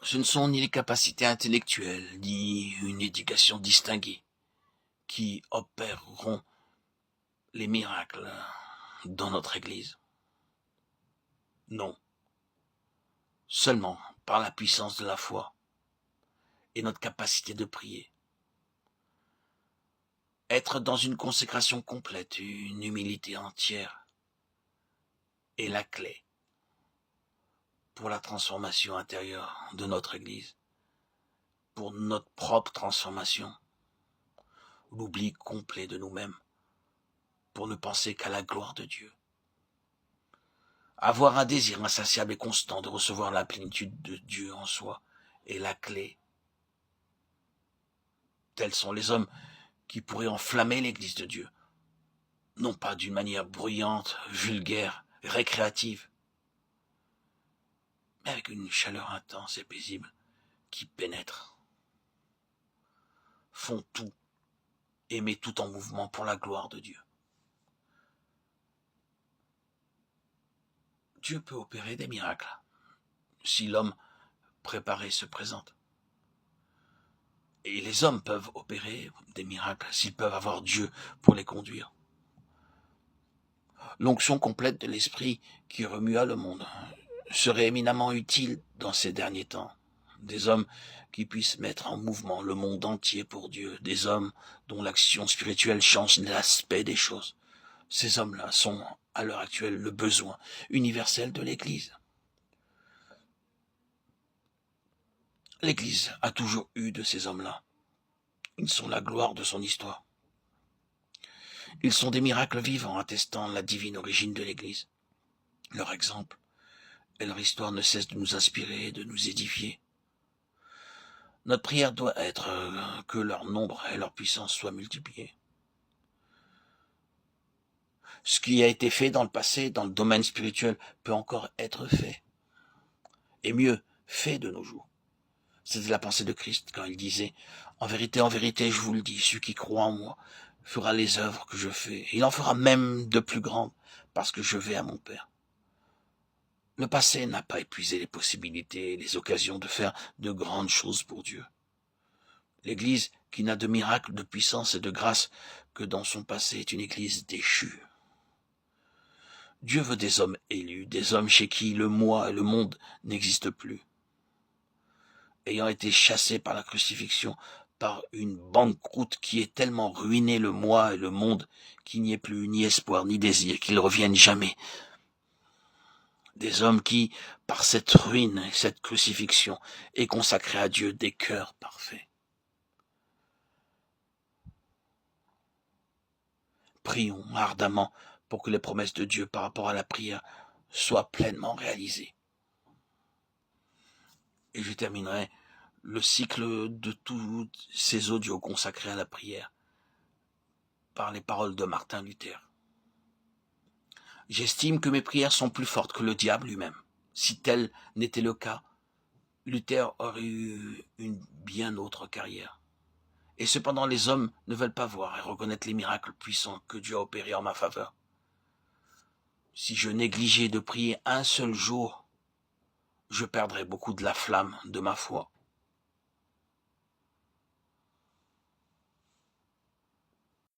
Ce ne sont ni les capacités intellectuelles, ni une éducation distinguée qui opéreront les miracles dans notre Église. Non, seulement par la puissance de la foi et notre capacité de prier. Être dans une consécration complète, une humilité entière est la clé pour la transformation intérieure de notre Église, pour notre propre transformation, l'oubli complet de nous-mêmes, pour ne penser qu'à la gloire de Dieu. Avoir un désir insatiable et constant de recevoir la plénitude de Dieu en soi est la clé. Tels sont les hommes qui pourraient enflammer l'Église de Dieu, non pas d'une manière bruyante, vulgaire, récréative, mais avec une chaleur intense et paisible qui pénètre, font tout et met tout en mouvement pour la gloire de Dieu. Dieu peut opérer des miracles si l'homme préparé se présente. Et les hommes peuvent opérer des miracles s'ils peuvent avoir Dieu pour les conduire. L'onction complète de l'Esprit qui remua le monde serait éminemment utile dans ces derniers temps. Des hommes qui puissent mettre en mouvement le monde entier pour Dieu, des hommes dont l'action spirituelle change l'aspect des choses. Ces hommes-là sont, à l'heure actuelle, le besoin universel de l'Église. L'Église a toujours eu de ces hommes-là. Ils sont la gloire de son histoire. Ils sont des miracles vivants attestant la divine origine de l'Église. Leur exemple et leur histoire ne cessent de nous inspirer et de nous édifier. Notre prière doit être que leur nombre et leur puissance soient multipliés. Ce qui a été fait dans le passé, dans le domaine spirituel, peut encore être fait. Et mieux, fait de nos jours. C'était la pensée de Christ quand il disait « En vérité, je vous le dis, celui qui croit en moi fera les œuvres que je fais. Il en fera même de plus grandes, parce que je vais à mon Père. » Le passé n'a pas épuisé les possibilités et les occasions de faire de grandes choses pour Dieu. L'Église, qui n'a de miracles, de puissance et de grâce que dans son passé, est une Église déchue. Dieu veut des hommes élus, des hommes chez qui le moi et le monde n'existent plus. Ayant été chassés par la crucifixion, par une banqueroute qui ait tellement ruiné le moi et le monde, qu'il n'y ait plus ni espoir ni désir, qu'ils ne reviennent jamais. Des hommes qui, par cette ruine et cette crucifixion, aient consacré à Dieu des cœurs parfaits. Prions ardemment pour que les promesses de Dieu par rapport à la prière soient pleinement réalisées. Et je terminerai le cycle de tous ces audios consacrés à la prière par les paroles de Martin Luther. J'estime que mes prières sont plus fortes que le diable lui-même. Si tel n'était le cas, Luther aurait eu une bien autre carrière. Et cependant les hommes ne veulent pas voir et reconnaître les miracles puissants que Dieu a opérés en ma faveur. Si je négligeais de prier un seul jour, je perdrais beaucoup de la flamme de ma foi.